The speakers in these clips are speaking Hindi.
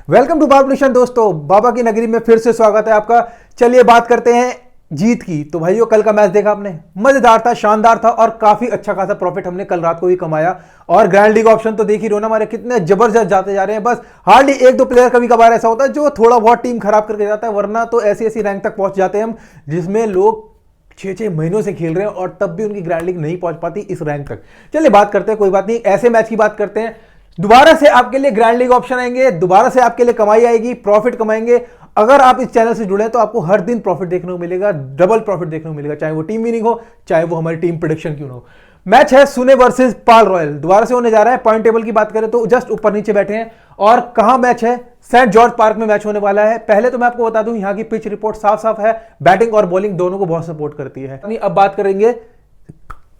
वेलकम टू बाबा दोस्तों, बाबा की नगरी में फिर से स्वागत है आपका। चलिए बात करते हैं जीत की। तो भाइयों, कल का मैच देखा आपने? मजेदार था, शानदार था और काफी अच्छा खासा प्रॉफिट हमने कल रात को भी कमाया। और ग्रैंड लीग ऑप्शन तो देख ही रहो ना, हमारे कितने जबरदस्त जाते जा रहे हैं। बस हार्डली एक दो प्लेयर कभी कभार ऐसा होता है जो थोड़ा बहुत टीम खराब करके जाता है, वरना तो ऐसी ऐसी रैंक तक पहुंच जाते हैं हम जिसमें लोग 6-6 महीनों से खेल रहे हैं और तब भी उनकी ग्रैंड लीग नहीं पहुंच पाती इस रैंक तक। चलिए बात करते हैं, कोई बात नहीं, ऐसे मैच की बात करते हैं। दोबारा से आपके लिए ग्रैंड लीग ऑप्शन आएंगे, दोबारा से आपके लिए कमाई आएगी, प्रॉफिट कमाएंगे। अगर आप इस चैनल से जुड़े हैं तो आपको हर दिन प्रॉफिट देखने को मिलेगा, डबल प्रॉफिट देखने को मिलेगा, चाहे वो टीम विनिंग हो, चाहे वो हमारी टीम प्रेडिक्शन क्यों ना हो। मैच है सुने वर्सेस पाल रॉयल, दोबारा से होने जा रहा है। पॉइंट टेबल की बात करें तो जस्ट ऊपर नीचे बैठे हैं। और कहां मैच है? सेंट जॉर्ज पार्क में मैच होने वाला है। पहले तो मैं आपको बता दूं, यहां की पिच रिपोर्ट साफ साफ है, बैटिंग और बॉलिंग दोनों को बहुत सपोर्ट करती है। अब बात करेंगे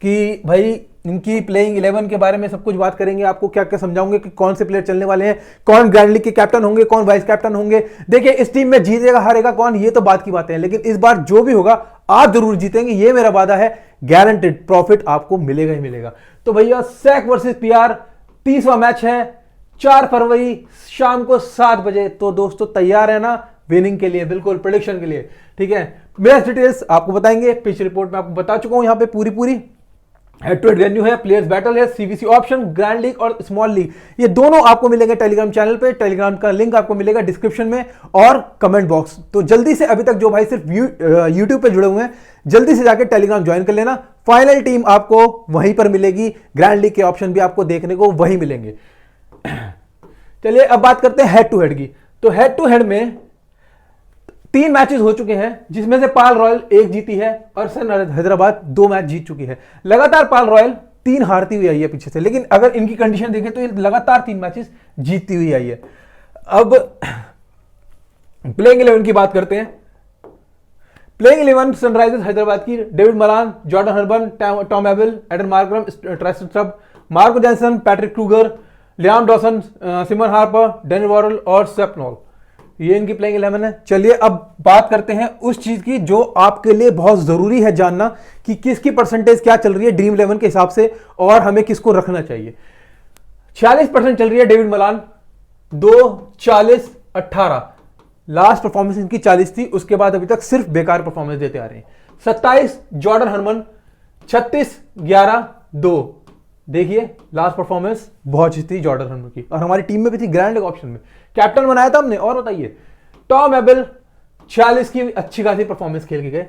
कि भाई इनकी प्लेइंग 11 के बारे में सब कुछ बात करेंगे, आपको क्या क्या समझाऊंगे कि कौन से प्लेयर चलने वाले हैं, कौन ग्रैंड लीग के कैप्टन होंगे, कौन वाइस कैप्टन होंगे। देखिए, इस टीम में जीतेगा हारेगा कौन, ये तो बात की बातें हैं, लेकिन इस बार जो भी होगा आप जरूर जीतेंगे, ये मेरा वादा है। गारंटेड प्रॉफिट आपको मिलेगा ही मिलेगा। तो भैया, सैक वर्सेस पीआर 30वां मैच है, 4 फरवरी शाम को 7 बजे। तो दोस्तों तैयार है ना विनिंग के लिए, बिल्कुल प्रेडिक्शन के लिए, ठीक है। मैच डिटेल्स आपको बताएंगे, पिच रिपोर्ट में आपको बता चुका हूं यहां पे पूरी हेड टू हेड वेन्यू है, प्लेयर्स बैटल है, सीवीसी ऑप्शन, ग्रैंड लीग और स्मॉल लीग, ये दोनों आपको मिलेंगे टेलीग्राम चैनल पे। टेलीग्राम का लिंक आपको मिलेगा डिस्क्रिप्शन में और कमेंट बॉक्स। तो जल्दी से, अभी तक जो भाई सिर्फ यूट्यूब पे जुड़े हुए हैं, जल्दी से जाकर टेलीग्राम ज्वाइन कर लेना। फाइनल टीम आपको वहीं पर मिलेगी, ग्रैंड लीग के ऑप्शन भी आपको देखने को वहीं मिलेंगे। चलिए अब बात करते हैं हेड टू हेड की। तो हेड टू हेड में 3 मैचेस हो चुके हैं, जिसमें से पाल रॉयल 1 जीती है और सन हैदराबाद 2 मैच जीत चुकी है। लगातार पाल रॉयल 3 हारती हुई आई है पीछे से, लेकिन अगर इनकी कंडीशन देखें तो ये लगातार 3 मैचेस जीतती हुई आई है। अब प्लेइंग 11 की बात करते हैं। प्लेइंग 11 सनराइजर्स हैदराबाद की: David Malan, Jordan Hermann, Tom Abell, Aiden Markram, Tristan Stubbs, Marco Jansen, Patrick Kruger, Liam Dawson, Simon Harmer, Daniel Worrall और सेप नॉल, ये इनकी प्लेइंग 11 है। चलिए अब बात करते हैं उस चीज की जो आपके लिए बहुत जरूरी है जानना, कि किसकी परसेंटेज क्या चल रही है ड्रीम 11 के हिसाब से और हमें किसको रखना चाहिए। 46% चल रही है डेविड मलान, 2-40-18, लास्ट परफॉर्मेंस इनकी 40 थी, उसके बाद अभी तक सिर्फ बेकार परफॉर्मेंस देते आ रहे हैं। 27 जॉर्डन हर्मन, 36-11-2, देखिए लास्ट परफॉर्मेंस बहुत अच्छी थी जॉर्डन हर्मन की, और हमारी टीम में भी थी, ग्रैंड लीग ऑप्शन में कैप्टन बनाया था हमने। और बताइए, टॉम एबल 46 की अच्छी खासी परफॉर्मेंस खेल के गए,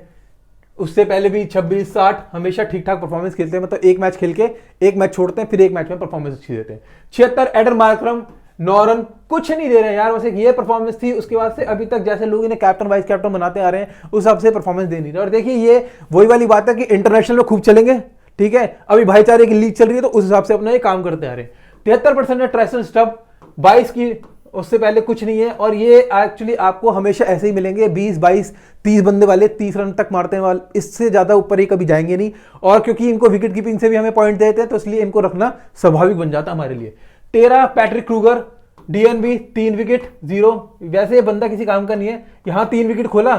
उससे पहले भी 26-60 हमेशा ठीक ठाक परफॉर्मेंस खेलते हैं, मतलब एक मैच खेल के एक मैच छोड़ते हैं, फिर एक मैच में परफॉर्मेंस अच्छी देते हैं। 76 एडन मार्करम, 9 रन, कुछ नहीं दे रहे हैं यार, बस एक ये परफॉर्मेंस थी, उसके बाद से अभी तक जैसे लोग इन्हें कैप्टन वाइस कैप्टन बनाते आ रहे हैं उस हिसाब से परफॉर्मेंस दे नहीं रहे। और देखिए, ये वही वाली बात है कि इंटरनेशनल में खूब चलेंगे, ठीक है, अभी भाईचारे की लीग चल रही है तो उस हिसाब से अपना ये काम करते आ रहे हैं। 73% है ट्राइसन स्टब, 22 की, उससे पहले कुछ नहीं है। और ये एक्चुअली आपको हमेशा ऐसे ही मिलेंगे, 20-22-30 बंदे वाले, 30 रन तक मारते हैं वाले, इससे ज्यादा ऊपर ही कभी जाएंगे नहीं। और क्योंकि इनको विकेट कीपिंग से भी हमें पॉइंट देते हैं तो इसलिए इनको रखना स्वाभाविक बन जाता है हमारे लिए। 13 पैट्रिक क्रूगर, डीएनबी 3 विकेट 0, वैसे ये बंदा किसी काम का नहीं है, यहां 3 विकेट खोला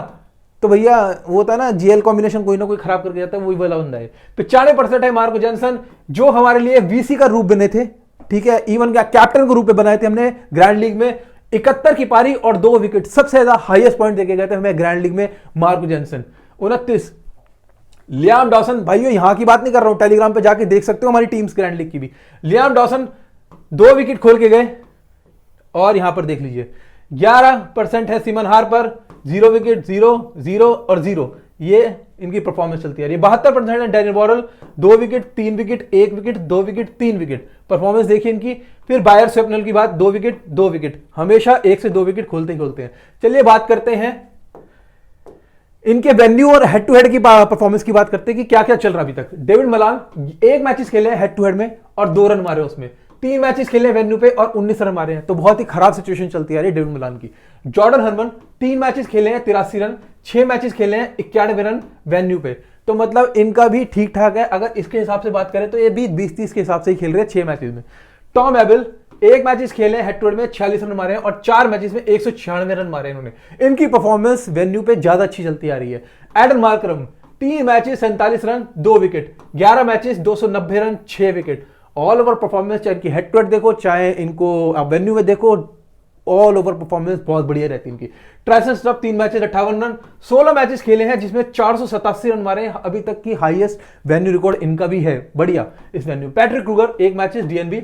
तो भैया वो होता है ना जीएल कॉम्बिनेशन, कोई ना कोई खराब करके जाता है, वही वाला बंदा है। 95% है मार्को जॉनसन, जो हमारे लिए वीसी का रूप बने थे, ठीक है, इवन क्या कैप्टन के रूप में बनाए थे हमने ग्रैंड लीग में। 71 की पारी और 2 विकेट, सबसे ज्यादा हाईएस्ट पॉइंट देके गए थे हमें ग्रैंड लीग में मार्को जॉनसन। 29 लियाम डॉसन, भाइयों यहां की बात नहीं कर रहा हूं, टेलीग्राम पे जाके देख सकते हो हमारी टीम्स ग्रैंड लीग की भी। लियाम डॉसन 2 विकेट खोल के गए, और यहां पर देख लीजिए 11% है सिमन हार्पर, 0 विकेट, 0-0 और 0, ये इनकी परफॉर्मेंस चलती है। 72% है Daniel Worrall, 2 wicket, 3 wicket, 1 wicket, 2 wicket, 3 wicket, performance देखिए इनकी। फिर बायर स्वप्नल की बात, 2 विकेट, 2 विकेट, हमेशा 1 से 2 विकेट खोलते ही खोलते हैं। चलिए बात करते हैं इनके वेन्यू और हेड टू हेड की परफॉर्मेंस की बात करते हैं कि क्या क्या चल रहा है अभी तक। डेविड मलान 1 मैचेस खेले हेड टू हेड में और 2 रन मारे उसमें, 3 मैचेस खेले वेन्यू पे और 19 रन मारे हैं, तो बहुत ही खराब सिचुएशन चलती आ रही है डेविड मलान की। जॉर्डन हर्मन 3 मैचेस खेले हैं 83 रन, 6 मैचेस खेले हैं 91 रन वेन्यू पे, तो मतलब इनका भी ठीक ठाक है। अगर इसके हिसाब से बात करें तो ये भी 20-30 के हिसाब से ही खेल रहे हैं 6 मैचेस में। टॉम एबल 1 मैचेस खेले हैं हेड टू हेड में, 46 रन मारे हैं और 4 मैचेस में 196 रन मारे इन्होंने, इनकी परफॉर्मेंस वेन्यू पे ज्यादा अच्छी चलती आ रही है। Aiden Markram 3 matches 47 run, 2 wicket, 11 matches 290 run, 6 wicket, all over performance, चाहे इनकी हेड टू हेड देखो, चाहे इनको आप वेन्यू में देखो, ऑल ओवर परफॉर्मेंस बहुत बढ़िया रहती है इनकी। ट्राइसन स्टफ 3 मैचेस 58 रन, 16 मैचेस खेले हैं जिसमें 487 रन मारे हैं, अभी तक की हाईएस्ट वेन्यू रिकॉर्ड इनका भी है, बढ़िया इस venue. Patrick Kruger 1 matches DNB,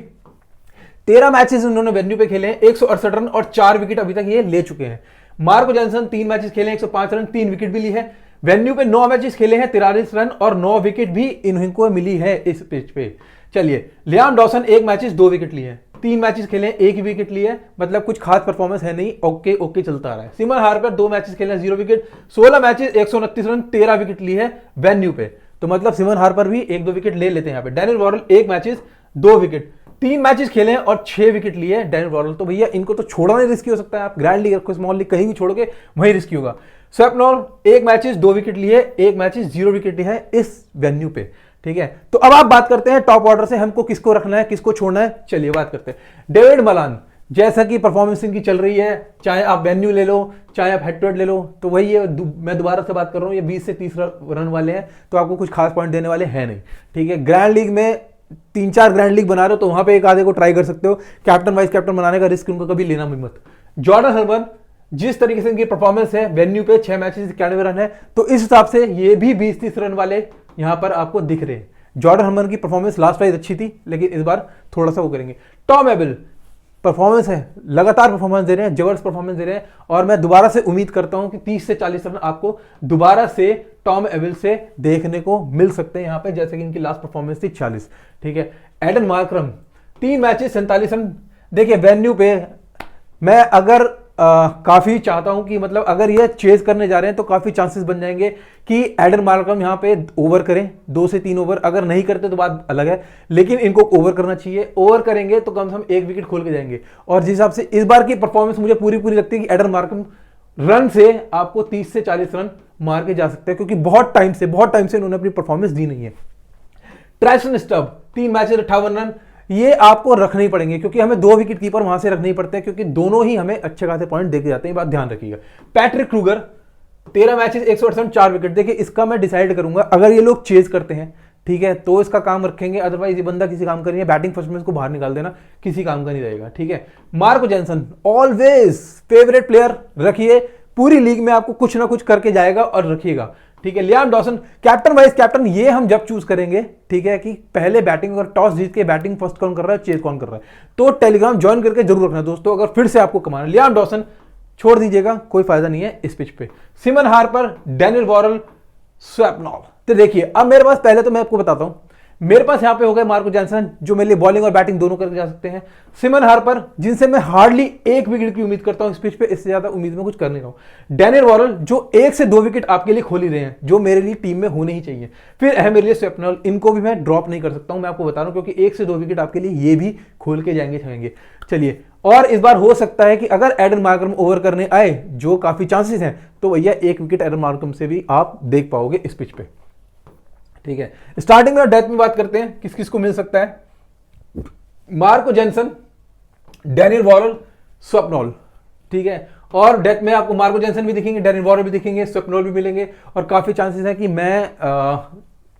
13 matches उन्होंने वेन्यू पे खेले हैं, 168 रन और 4 विकेट अभी तक ये ले चुके हैं। मार्को जॉनसन 3 मैचेस खेले हैं, 105 रन, 3 विकेट भी ली है। वेन्यू पे 9 मैचेस खेले हैं, 43 रन और 9 विकेट भी इनको मिली है इस पिच पे। चलिए, लियाम डॉसन 1 मैचेस 2 विकेट लिए हैं, 3 मैचेस खेले हैं, 1 विकेट लिए है, मतलब कुछ खास परफॉर्मेंस है नहीं, ओके ओके चलता आ रहा है। सिमन हार्पर 2 मैचेस खेले हैं, 0 विकेट, 16 मैचेस 129 रन, 13 विकेट लिए है वेन्यू पे, तो मतलब सिमन हार्पर भी 1-2 विकेट ले लेते हैं यहाँ पे। Daniel Worrall 1 matches 2 wicket, 3 matches खेले हैं और 6 विकेट लिए हैं डैनियल वॉरेल, तो भैया इनको तो छोड़ना ही रिस्की हो सकता है। आप ग्रैंड लीग रखो, स्मॉल लीग, कहीं भी छोड़ोगे वही रिस्की होगा। स्वैपनॉल 1 मैचेस 2 विकेट लिए, 1 मैचेस 0 विकेट लिया है इस वेन्यू पे, ठीक है। तो अब आप बात करते हैं टॉप ऑर्डर से हमको किसको रखना है, किसको छोड़ना है। चलिए बात करते हैं। डेविड मलान, जैसा कि परफॉर्मेंस इनकी चल रही है, चाहे आप वेन्यू ले लो चाहे आप हेड टू हेड ले लो, तो वही है, मैं दोबारा से बात कर रहा हूं, ये 20 से 30 रन वाले हैं, तो आपको कुछ खास पॉइंट देने वाले हैं नहीं, ठीक है। ग्रैंड लीग में 3-4 ग्रैंड लीग बना रहे हो तो वहां पे एक आधे को ट्राई कर सकते हो, कैप्टन वाइस कैप्टन बनाने का रिस्क उनको कभी लेना मत। जॉर्डन हर्मन, जिस तरीके से इनकी परफॉर्मेंस है, वेन्यू पे 6 मैचेस 91 रन है, तो इस हिसाब से ये भी 20-30 रन वाले यहां पर आपको दिख रहे हैं। जॉर्डन हर्मन की परफॉर्मेंस लास्ट वाइज अच्छी थी, लेकिन इस बार थोड़ा सा वो करेंगे। टॉम एबल, परफॉर्मेंस है, लगातार परफॉर्मेंस दे रहे हैं, जबरदस्त परफॉर्मेंस दे रहे हैं, और मैं दोबारा से उम्मीद करता हूं कि 30 से 40 रन आपको दोबारा से टॉम एबल से देखने को मिल सकते हैं यहां पे, जैसे कि इनकी लास्ट परफॉर्मेंस थी 40, ठीक है। एडन मार्करम 3 मैचेस 47 रन, देखिए वेन्यू पे मैं अगर काफी चाहता हूं कि मतलब अगर ये चेज करने जा रहे हैं तो काफी चांसेस बन जाएंगे कि एडन मार्करम यहां पे ओवर करें, 2 से 3 ओवर, अगर नहीं करते तो बात अलग है, लेकिन इनको ओवर करना चाहिए। ओवर करेंगे तो कम से कम 1 विकेट खोल के जाएंगे, और जिस हिसाब से इस बार की परफॉर्मेंस मुझे पूरी लगती है कि एडन मार्करम रन से आपको 30 से 40 रन मार के जा सकते हैं, क्योंकि बहुत टाइम से उन्होंने अपनी परफॉर्मेंस दी नहीं है। ट्राइसन स्टब 3 मैचेस 58 रन, ये आपको रखने ही पड़ेंगे, क्योंकि हमें 2 विकेट कीपर वहां से रखने ही पड़ते हैं, क्योंकि दोनों ही हमें अच्छे खासे पॉइंट देके जाते हैं, ये बात ध्यान रखिएगा। पैट्रिक क्रूगर 13 मैचेस 168 4 विकेट, देखिए इसका मैं डिसाइड करूंगा, अगर ये लोग चेज करते हैं, ठीक है, तो इसका काम रखेंगे, अदरवाइज ये बंदा किसी काम का नहीं है, बैटिंग फर्स्ट में इसको बाहर निकाल देना किसी काम का नहीं रहेगा, ठीक है। Marco Jansen always favourite player रखिए, पूरी लीग में आपको कुछ ना कुछ करके जाएगा, और रखिएगा, ठीक है। Liam Dawson captain vice captain, ये हम जब चूज करेंगे, ठीक है, कि पहले बैटिंग और टॉस जीत के बैटिंग फर्स्ट कौन कर रहा है, चेज कौन कर रहा है, तो टेलीग्राम ज्वाइन करके जरूर रखना दोस्तों, अगर फिर से आपको कमाना। लियाम डॉसन छोड़ दीजिएगा, कोई फायदा नहीं है इस पिच पे। सिमन हार्पर, डैनियल वॉरेल, स्वैपनॉल, तो देखिए अब मेरे पास, पहले तो मैं आपको बताता हूं, मेरे पास यहां पे हो गए मार्को जॉनसन, जो मेरे लिए बॉलिंग और बैटिंग दोनों करके जा सकते हैं। सिमन हार्पर, जिनसे मैं हार्डली 1 विकेट की उम्मीद करता हूं इस पिच पे, इससे ज्यादा उम्मीद में कुछ कर नहीं रहा हूं। डैनियल वॉरेल, जो 1 से 2 विकेट आपके लिए खोल ही रहे हैं, जो मेरे लिए टीम में होने ही चाहिए। फिर है मेरे लिए स्वैपनॉल, इनको भी मैं ड्रॉप नहीं कर सकता हूं, मैं आपको बता रहा हूं, क्योंकि 1 से 2 विकेट आपके लिए ये भी खोल के जाएंगे। चलिए, और इस बार हो सकता है कि अगर एडन मार्करम ओवर करने आए, जो काफी चांसेस हैं, तो भैया 1 विकेट एडन मार्करम से भी आप देख पाओगे इस पिच पे, ठीक है। स्टार्टिंग में और डेथ में बात करते हैं, किस किस को मिल सकता है। मार्को जॉनसन, डैनियल वॉरेल, स्वैपनॉल, ठीक है, और डेथ में आपको मार्को जॉनसन भी दिखेंगे, डैनियल वॉरेल भी दिखेंगे, स्वैपनॉल भी मिलेंगे, और काफी चांसेस है कि मैं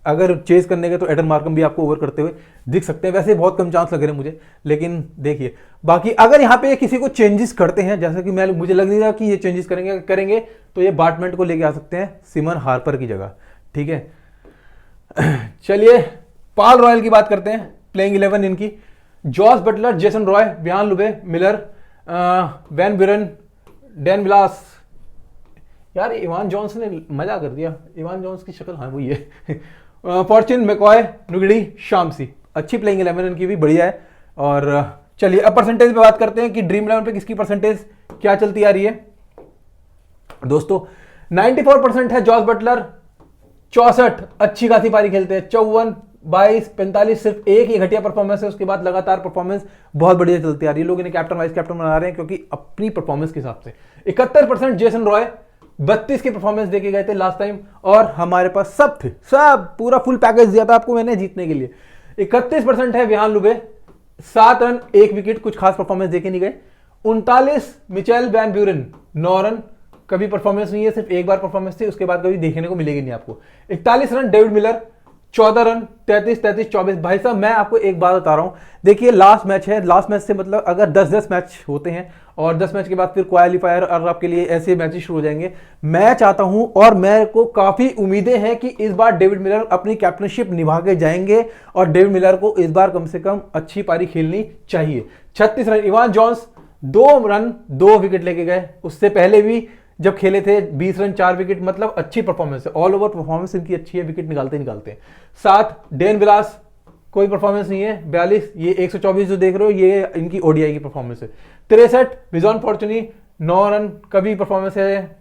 अगर चेज करने के तो एडन मार्करम भी आपको ओवर करते हुए दिख सकते हैं। वैसे बहुत कम चांस लग रहे हैं मुझे, लेकिन देखिए बाकी अगर यहाँ पे किसी को चेंजेस करते हैं, जैसा कि मुझे लग नहीं रहा कि ये चेंजेस करेंगे, तो ये बाटमेंट को लेके आ सकते हैं सिमन हार्पर की जगह, ठीक है। चलिए पाल रॉयल की बात करते हैं, प्लेइंग 11 इनकी। जॉस बटलर, जेसन रॉय, ब्यान लुबे, मिलर, वैन बिरन, डैन विलास, यार इवान जॉन्स ने मजा कर दिया, इवान जॉन्स की शक्ल, हाँ वही है। फॉर्चून, मैकॉय, नुगड़ी, शामसी, अच्छी प्लेइंग 11 इनकी भी बढ़िया है। और चलिए अब परसेंटेज पे बात करते हैं कि ड्रीम 11 पे किसकी परसेंटेज क्या चलती आ रही है दोस्तों। 94% है जॉस बटलर, 64 अच्छी खासी पारी खेलते हैं, 54, 22, 45 सिर्फ एक ही घटिया परफॉर्मेंस है, उसके बाद लगातार परफॉर्मेंस बहुत बढ़िया चलती आ रही है। लोग इन्हें कैप्टन वाइस कैप्टन बना रहे हैं क्योंकि अपनी परफॉर्मेंस के हिसाब से। 71% जेसन रॉय, 32 की परफॉर्मेंस देके गए थे लास्ट टाइम, और हमारे पास सब थे, सब पूरा फुल पैकेज दिया था आपको मैंने जीतने के लिए। 31% है विहान लुबे, 7 रन 1 विकेट, कुछ खास परफॉर्मेंस देके नहीं गए। 39 मिचेल वैन ब्यूरेन, 9 रन, कभी परफॉर्मेंस नहीं है, सिर्फ एक बार परफॉर्मेंस थी, उसके बाद कभी देखने को मिलेगी नहीं आपको। 41 रन डेविड मिलर, 14 रन, 33-33, 24। भाई साहब मैं आपको एक बात बता रहा हूं, देखिए लास्ट मैच है, लास्ट मैच से मतलब अगर 10-10 मैच होते हैं और 10 मैच के बाद फिर क्वालिफायर और आपके लिए ऐसे मैचेस शुरू हो जाएंगे। मैं चाहता हूं और मेरे को काफी उम्मीदें हैं कि इस बार डेविड मिलर अपनी कैप्टनशिप निभा के जाएंगे और डेविड मिलर को इस बार कम से कम अच्छी पारी खेलनी चाहिए। 36 run, Evan Jones 2 run 2 wicket लेके गए, उससे पहले भी जब खेले थे 20 रन 4 विकेट, मतलब अच्छी परफॉर्मेंस है, ऑल ओवर परफॉर्मेंस इनकी अच्छी है, विकेट निकालते निकालते हैं। 7 डेन विलास, कोई परफॉर्मेंस नहीं है, 42, ये 124 जो देख रहे हो ये इनकी ओडीआई की परफॉर्मेंस है। 63 विजॉन फॉर्चुनी 9 रन, कभी परफॉर्मेंस है,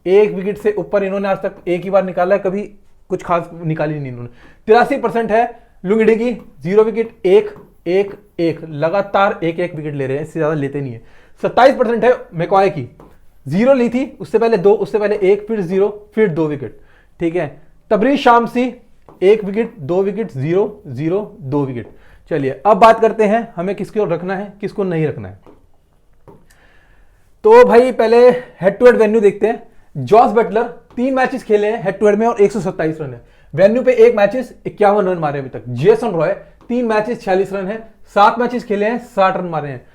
1 विकेट से ऊपर इन्होंने आज तक एक ही बार निकाला है, कभी कुछ खास निकाली नहीं इन्होंने। 83% है लुंगडी की, 0 विकेट, 1 लगातार 1 विकेट ले रहे हैं, इससे ज्यादा लेते नहीं है। 27% है मैकॉय की, 0 ली थी, उससे पहले 2, उससे पहले 1, फिर 0, फिर 2 विकेट, ठीक है। Tabraiz Shamsi 1 wicket, 2 wicket, 0, 0, 2 wicket. चलिए अब बात करते हैं हमें किसको रखना है किसको नहीं रखना है। तो भाई पहले हेड टू हेड वेन्यू देखते हैं। जॉस बटलर 3 मैचेस खेले हैं हेड टू हेड में और 127 रन है। वेन्यू पे 1 मैचेस 51 रन मारे अभी तक। जेसन रॉय 3 मैचेस 46 रन है, 7 मैचेस खेले हैं 60 रन मारे हैं।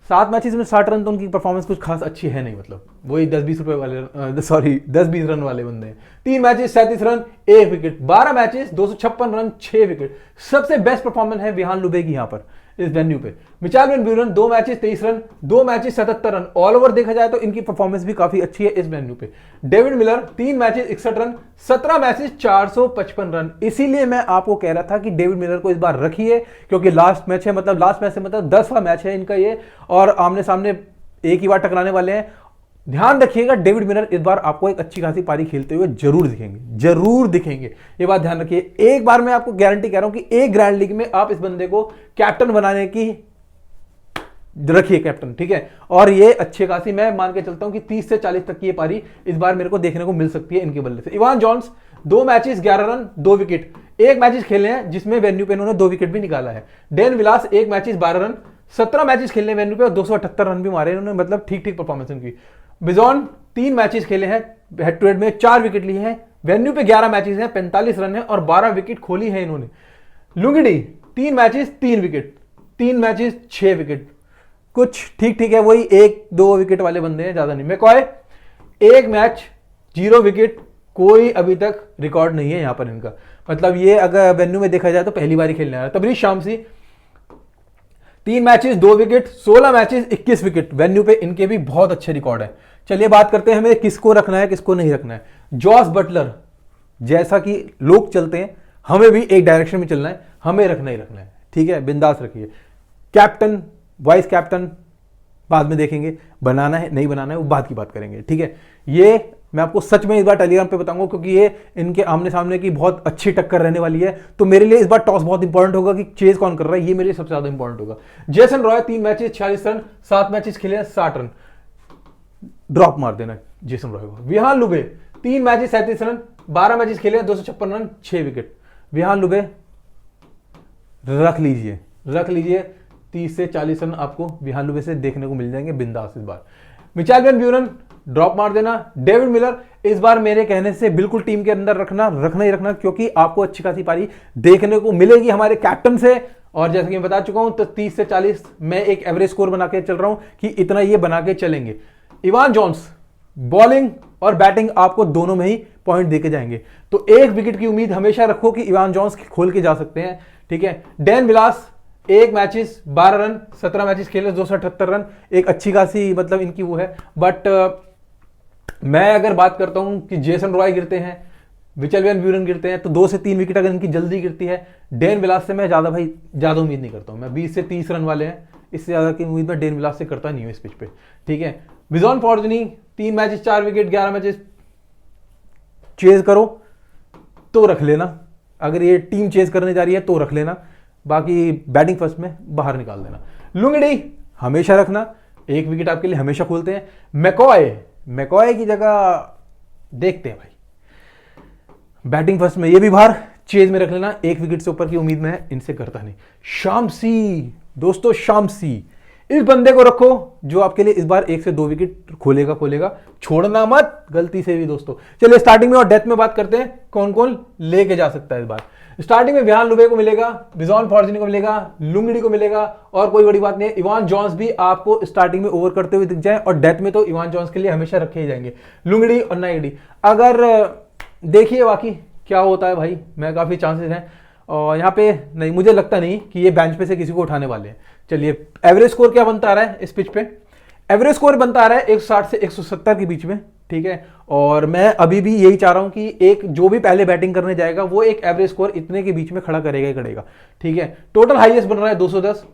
7 मैचेस में 60 रन, तो उनकी परफॉर्मेंस कुछ खास अच्छी है नहीं, मतलब वही 10-20 रुपए वाले, सॉरी 10-20 रन वाले बंदे हैं। 3 matches 37 run, 1 wicket, 12 matches 256 run, 6 wicket. सबसे बेस्ट परफॉर्मेंस है विहान लुबे की यहाँ पर इस वेन्यू पे। Mitchell van Buuren 2 matches 23 run, 2 matches 77 run. All over देखा जाए तो इनकी परफॉर्मेंस भी काफी अच्छी है इस वेन्यू पे। David Miller 3 matches 61 run, 17 matches 455 run. इसीलिए मैं आपको कह रहा था कि डेविड मिलर को इस बार रखिए, क्योंकि लास्ट मैच है, मतलब लास्ट मैच से मतलब 10वां मैच है इनका ये, और आमने सामने एक ही बार टकराने वाले हैं। ध्यान रखिएगा डेविड मिलर इस बार आपको एक अच्छी खासी पारी खेलते हुए जरूर दिखेंगे, जरूर दिखेंगे, ये बात ध्यान रखिए। एक बार मैं आपको गारंटी कह रहा हूं कि एक ग्रैंड लीग में आप इस बंदे को कैप्टन बनाने की रखिए, कैप्टन, ठीक है। और ये अच्छे खासी मैं मान के चलता हूं कि 30 से 40 तक की ये पारी इस बार मेरे को देखने को मिल सकती है इनके बल्ले से। Evan Jones 2 matches 11 run, 2 wicket, 1 matches खेले हैं जिसमें वेन्यू पे इन्होंने 2 विकेट भी निकाला है। Dane Vilas 1 matches 12 run, 17 matches खेलने वेन्यू पे और 278 रन भी मारे इन्होंने, मतलब ठीक ठीक परफॉर्मेंस इनकी। बिजॉन 3 मैचेस खेले हैं हेड टू हेड में, 4 विकेट लिए हैं। वेन्यू पे 11 मैचेस हैं, 45 रन है और 12 विकेट खोली है इन्होंने। लुंगडी 3 मैचेस 3 विकेट, 3 मैचेस 6 विकेट, कुछ ठीक ठीक है, वही 1-2 विकेट वाले बंदे हैं, ज्यादा नहीं। मैकॉय 1 मैच 0 विकेट, कोई अभी तक रिकॉर्ड नहीं है यहां पर इनका, मतलब ये अगर वेन्यू में देखा जाए तो पहली बार ही खेलने आ रहा है। Tabraiz Shamsi 3 matches 2 wicket, 16 matches 21 wicket. Venue पे इनके भी बहुत अच्छे रिकॉर्ड है। चलिए बात करते हैं हमें किसको रखना है किसको नहीं रखना है। जॉस बटलर, जैसा कि लोग चलते हैं हमें भी एक डायरेक्शन में चलना है, हमें रखना ही रखना है, ठीक है, बिंदास रखिए। कैप्टन वाइस कैप्टन बाद में देखेंगे, बनाना है नहीं बनाना है वो बाद की बात करेंगे, ठीक है। ये मैं आपको सच में इस बार टेलीग्राम पे बताऊंगा, क्योंकि ये इनके आमने सामने की बहुत अच्छी टक्कर रहने वाली है। तो मेरे लिए इस बार टॉस बहुत इंपॉर्टेंट होगा कि चेज कौन कर रहा है, ये मेरे लिए सबसे ज्यादा इंपॉर्टेंट होगा। Jason Roy 3 matches 46 run, 7 matches खेले 60 रन, ड्रॉप मार देना जेसन रॉय को। विहान लुबे 3 मैचेस 37 रन, 12 मैचेस खेले 256 रन, 6 विकेट। विहान लुबे रख लीजिए, रख लीजिए, 30 से 40 रन आपको विहान लुबे से देखने को मिल जाएंगे बिंदास इस बार। मिचेल वैन ब्यूरन ड्रॉप मार देना। डेविड मिलर इस बार मेरे कहने से बिल्कुल टीम के अंदर रखना ही रखना, क्योंकि आपको अच्छी खासी पारी देखने को मिलेगी हमारे कैप्टन से। और जैसे कि मैं बता चुका हूं तो 30 से 40 मैं एक एवरेज स्कोर बना के चल रहा हूं कि इतना ये बना के चलेंगे। इवान जॉन्स बॉलिंग और बैटिंग आपको दोनों में ही पॉइंट देके जाएंगे, तो 1 विकेट की उम्मीद हमेशा रखो कि इवान जॉन्स खोल के जा सकते हैं, ठीक है। Dane Vilas 1 matches 12 run, 17 matches खेले 278 रन, एक अच्छी खासी मतलब इनकी वो है। बट मैं अगर बात करता हूं कि जेसन रॉय गिरते हैं, मिचेल वैन ब्यूरन गिरते हैं, तो 2 से 3 विकेट अगर इनकी जल्दी गिरती है। डेन विलास से मैं ज्यादा उम्मीद नहीं करता हूं, मैं 20 से 30 रन वाले हैं, इससे ज्यादा की उम्मीद मैं डेन विलास से करता नहीं हूं इस पिच पे, ठीक है। विजॉन फॉर्चुनी 3 मैचेस 4 विकेट, 11 मैचेस चेज करो तो रख लेना, अगर ये टीम चेज करने जा रही है तो रख लेना, बाकी बैटिंग फर्स्ट में बाहर निकाल देना। लुंगडी हमेशा रखना, 1 विकेट आपके लिए हमेशा खोलते हैं। मैकॉय की जगह देखते हैं भाई, बैटिंग फर्स्ट में ये भी बाहर, चेज में रख लेना, 1 विकेट से ऊपर की उम्मीद मैं इनसे करता नहीं। शामसी दोस्तों, शामसी इस बंदे को रखो जो आपके लिए इस बार 1 से 2 विकेट खोलेगा, छोड़ना मत गलती से भी दोस्तों। चलिए स्टार्टिंग में और डेथ में बात करते हैं, कौन कौन लेके जा सकता है इस बार। स्टार्टिंग में विहान लुबे को मिलेगा, बिजॉन फॉर्चूनी को मिलेगा, लुंगड़ी को मिलेगा, और कोई बड़ी बात नहीं है, इवान जॉन्स भी आपको स्टार्टिंग में ओवर करते हुए दिख जाए, और डेथ में तो इवान जॉन्स के लिए हमेशा रखे ही जाएंगे लुंगड़ी और नाइडी। अगर देखिए बाकी क्या होता है भाई, मैं काफी चांसेस हैं, और यहाँ पे नहीं, मुझे लगता नहीं कि ये बेंच पे से किसी को उठाने वाले हैं। चलिए एवरेज स्कोर क्या बनता आ रहा है इस पिच पे? एवरेज स्कोर बनता आ रहा है 160 से 170 के बीच में, ठीक है। और मैं अभी भी यही चाह रहा हूं कि एक जो भी पहले बैटिंग करने जाएगा वो एक एवरेज स्कोर इतने के बीच में खड़ा करेगा ही करेगा, ठीक है। टोटल हाईएस्ट बन रहा है 210,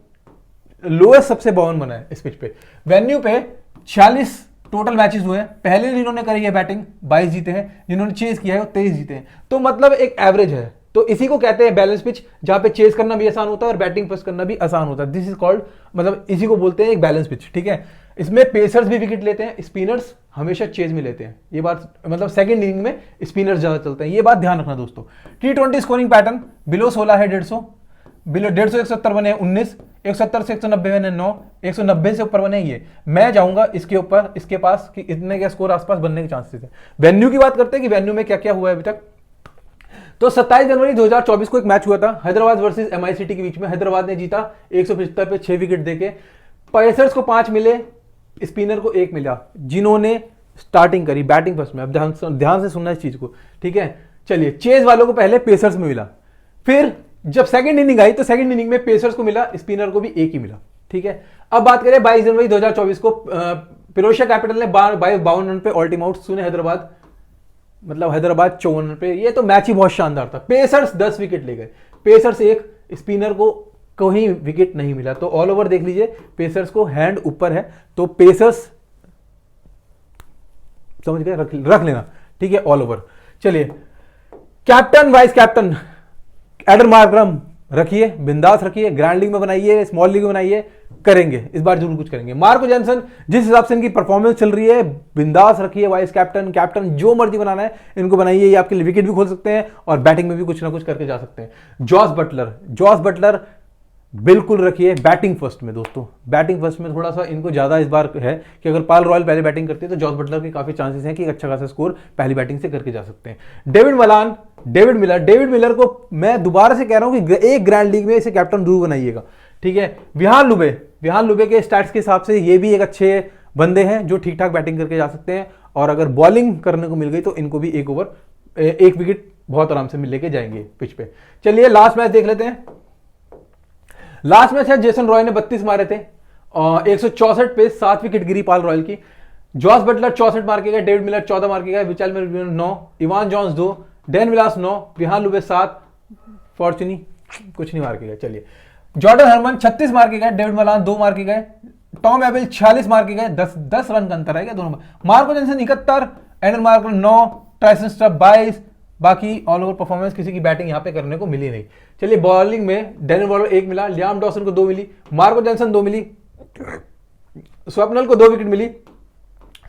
लोएस्ट सबसे 52 बना है इस पिच पे। वेन्यू पे 46 टोटल मैचेस हुए हैं, पहले जिन्होंने करी है बैटिंग 22 जीते हैं, जिन्होंने चेज किया है वो 23 जीते हैं, तो मतलब एक एवरेज है। तो इसी को कहते हैं बैलेंस पिच, जहां पे चेज करना भी आसान होता है और बैटिंग फर्स्ट करना भी आसान होता है। दिस इज कॉल्ड, मतलब इसी को बोलते हैं एक बैलेंस पिच, ठीक है। इसमें पेसर्स भी विकेट लेते हैं, स्पिनर्स हमेशा चेज में लेते हैं, ये बात मतलब सेकंड इनिंग में स्पिनर्स ज्यादा चलते हैं, ये बात ध्यान रखना दोस्तों। T20 स्कोरिंग पैटर्न बिलो 16 है 150, बिलो 150 170 बने 19, 170 से 190 बने 9, 190 से ऊपर बने ये। मैं जाऊंगा इसके ऊपर, इसके पास कि इतने का स्कोर आसपास बनने के चांसेस है। वेन्यू की बात करते हैं कि वेन्यू में क्या क्या हुआ है अभी तक। तो 27 जनवरी 2024 को एक मैच हुआ था हैदराबाद वर्सेस MI सिटी के बीच में, हैदराबाद ने जीता 175 पे 6 विकेट देके। पेसर्स को 5 मिले, स्पिनर को 1 मिला, जिन्होंने स्टार्टिंग करी बैटिंग फर्स्ट में। अब ध्यान से सुनना इस चीज को, ठीक है। चलिए चेज वालों को पहले पेसर्स में मिला, फिर जब सेकंड इनिंग आई तो सेकंड इनिंग में पेसर्स को मिला, स्पिनर को भी 1 ही मिला, ठीक है। अब बात करें 22 जनवरी 2024 को, फिरोजशाह कैपिटल ने 52 रन पे ऑल टीम आउट सुने हैदराबाद, मतलब हैदराबाद 54 रन पे। ये तो मैच ही बहुत शानदार था। पेसर्स 10 विकेट ले गए, पेसर्स 1, स्पिनर को कहीं विकेट नहीं मिला। तो ऑल ओवर देख लीजिए, पेसर्स को हैंड ऊपर है, तो पेसर्स समझ गए, रख लेना, ठीक है, ऑल ओवर। चलिए captain vice captain Aiden Markram रखिए, बिंदास रखिए, ग्रैंड लीग में बनाइए, स्मॉल लीग में बनाइए, करेंगे इस बार जरूर कुछ करेंगे। मार्को जॉनसन जिस हिसाब से इनकी परफॉर्मेंस चल रही है, बिंदास रखिए, वाइस कैप्टन कैप्टन जो मर्जी बनाना है इनको बनाइए, ये आपके लिए विकेट भी खोल सकते हैं और बैटिंग में भी कुछ ना कुछ करके जा सकते हैं। जॉस बटलर बिल्कुल रखिए बैटिंग फर्स्ट में दोस्तों, बैटिंग फर्स्ट में थोड़ा सा इनको ज्यादा इस बार है कि अगर पाल रॉयल पहले बैटिंग करते हैं तो जॉस बटलर के काफी चांसेस हैं कि अच्छा खासा स्कोर पहली बैटिंग से करके जा सकते हैं। डेविड मिलर को मैं दोबारा से कह रहा हूं कि एक ग्रैंड लीग में इसे कैप्टन जरूर बनाइएगा, ठीक है। विहान लुबे के स्टैट्स के हिसाब से ये भी एक अच्छे बंदे हैं जो ठीक ठाक बैटिंग करके जा सकते हैं, और अगर बॉलिंग करने को मिल गई तो इनको भी 1 विकेट बहुत आराम से मिल लेके जाएंगे पिच पे। चलिए लास्ट मैच देख लेते हैं। लास्ट मैच है जेसन रॉय ने 32 मारे थे और 164 पे 7 विकेट गिरी पाल रॉयल की। जॉस बटलर 64 मार के गए, डेविड मिलर 14 मार के गए, विचाल मिलर 9, इवान जॉन्स 2, डैन विलास 9, विहान लुबे 7, फॉर्चूनी कुछ नहीं मार के गए। चलिए जॉर्डन हरमन 36 मार के गए, डेविड मलान 2 मार के गए, टॉम एबल 46 मार के गए, 10 रन का अंतर है क्या दोनों में। Marco Johnson 71, Aiden Markram 9, Tristan Stubbs 22। बाकी ऑल ओवर परफॉर्मेंस किसी की बैटिंग यहां पे करने को मिली नहीं। चलिए बॉलिंग में डैनियल वॉर्नर 1 मिला, लियाम डॉसन को 2 मिली, मार्को जॉनसन 2 मिली, स्वप्नल को 2 विकेट मिली,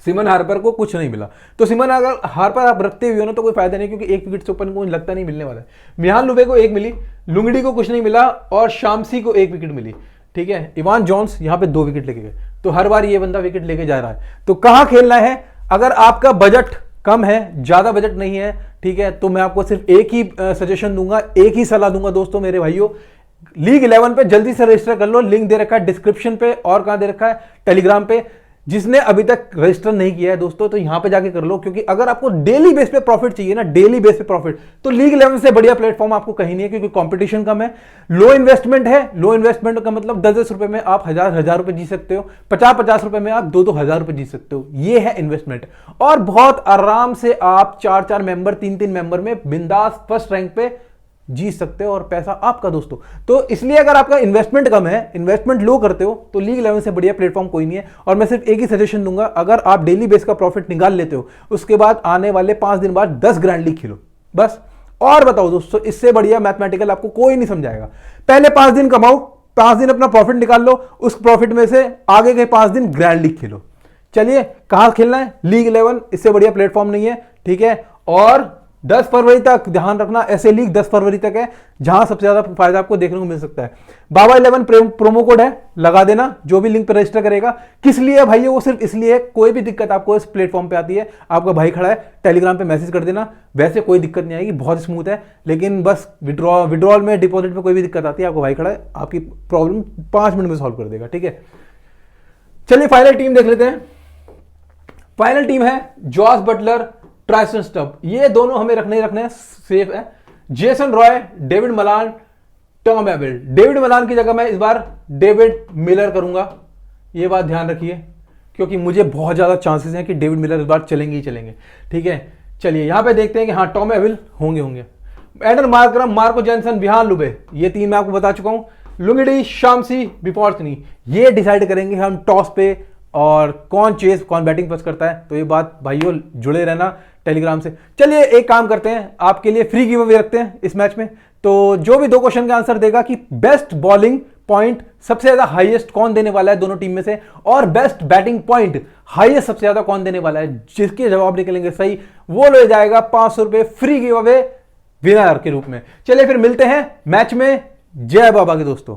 सिमन हार्पर को कुछ नहीं मिला। तो सिमन अगर हार्पर आप रखते हुए हो ना तो कोई फायदा नहीं, क्योंकि 1 विकेट से ऊपर को लगता नहीं मिलने वाला है। विहान लुबे को 1 मिली, लुंगड़ी को कुछ नहीं मिला और शामसी को 1 विकेट मिली, ठीक है। इवान जॉन्स यहां पे 2 विकेट लेके गए, तो हर बार ये बंदा विकेट लेके जा रहा है। तो कहां खेलना है? अगर आपका बजट कम है, ज्यादा बजट नहीं है, ठीक है, तो मैं आपको सिर्फ एक ही सजेशन दूंगा, एक ही सलाह दूंगा दोस्तों मेरे भाइयों। लीग 11 पे जल्दी से रजिस्टर कर लो, लिंक दे रखा है डिस्क्रिप्शन पे और कहां दे रखा है टेलीग्राम पे। जिसने अभी तक रजिस्टर नहीं किया है दोस्तों तो यहां पे जाके कर लो, क्योंकि अगर आपको डेली बेस पे प्रॉफिट चाहिए ना, डेली बेस पे प्रॉफिट, तो लीग 11 से बढ़िया प्लेटफॉर्म आपको कहीं नहीं है, क्योंकि कंपटीशन कम है, लो इन्वेस्टमेंट है। लो इन्वेस्टमेंट का मतलब 10-10 रुपए में आप हजार रुपए जी सकते हो, 50-50 रुपए में आप 2-2 हजार रुपए जी सकते हो, ये है इन्वेस्टमेंट। और बहुत आराम से आप 4-4 मेंबर 3-3 मेंबर में बिंदास फर्स्ट रैंक पे जीत सकते हो और पैसा आपका दोस्तों। तो इसलिए अगर आपका इन्वेस्टमेंट कम है, इन्वेस्टमेंट लो करते हो, तो लीग 11 से बढ़िया प्लेटफॉर्म कोई नहीं है। और मैं सिर्फ एक ही सजेशन दूंगा, अगर आप डेली बेस का प्रॉफिट निकाल लेते हो, उसके बाद आने वाले 5 दिन बाद 10 ग्रैंड लीग खेलो बस। और बताओ दोस्तों, इससे बढ़िया मैथमेटिकल आपको कोई नहीं समझाएगा। पहले 5 दिन कमाओ, 5 दिन अपना प्रॉफिट निकाल लो, उस प्रॉफिट में से आगे के 5 दिन ग्रैंड लीग खेलो। चलिए कहां खेलना है? लीग 11, इससे बढ़िया प्लेटफॉर्म नहीं है, ठीक है। और 10 फरवरी तक ध्यान रखना, ऐसे लीग 10 फरवरी तक है जहां सबसे ज्यादा फायदा आपको देखने को मिल सकता है। बाबा 11 प्रोमो कोड है, लगा देना जो भी लिंक पर रजिस्टर करेगा। किस लिए है भाई? वो सिर्फ इसलिए, कोई भी दिक्कत आपको इस प्लेटफॉर्म पे आती है, आपका भाई खड़ा है, टेलीग्राम पे मैसेज कर देना, वैसे कोई दिक्कत नहीं आएगी, बहुत स्मूथ है। लेकिन बस विड्रॉल में, डिपॉजिट में कोई भी दिक्कत आती है, आपको भाई खड़ा है, आपकी प्रॉब्लम 5 मिनट में सॉल्व कर देगा, ठीक है। चलिए फाइनल टीम देख लेते हैं। फाइनल टीम है जॉस बटलर, ट्राइसन स्टब, ये दोनों हमें रखने हैं, सेफ है। Jason Roy, David Malan, Tom able. David Malan की जगह मैं इस बार डेविड मिलर करूंगा, ये बात ध्यान रखिए, क्योंकि मुझे बहुत ज्यादा चांसेस हैं कि डेविड मिलर इस बार चलेंगे ही चलेंगे, ठीक है। चलिए यहां पे देखते हैं कि हाँ टॉम एबल होंगे। Aiden Markram, Marco Jansen, Wihan Lubbe, ये 3 मैं आपको बता चुका हूं। लुंगिडी, शामसी, बिफोर्सनी, ये डिसाइड करेंगे हम टॉस पे, और कौन चेस कौन बैटिंग पसंद करता है। तो ये बात भाइयों जुड़े रहना टेलीग्राम से। चलिए एक काम करते हैं, आपके लिए फ्री गिव अवे रखते हैं इस मैच में। तो जो भी 2 क्वेश्चन का आंसर देगा कि बेस्ट बॉलिंग पॉइंट सबसे ज्यादा हाईएस्ट कौन देने वाला है दोनों टीम में से, और बेस्ट बैटिंग पॉइंट हाईएस्ट सबसे ज्यादा कौन देने वाला है, जिसके जवाब निकलेंगे सही वो ले जाएगा 500 रुपए फ्री गिव अवे विनर के रूप में। चलिए फिर मिलते हैं मैच में। जय बाबा के दोस्तों।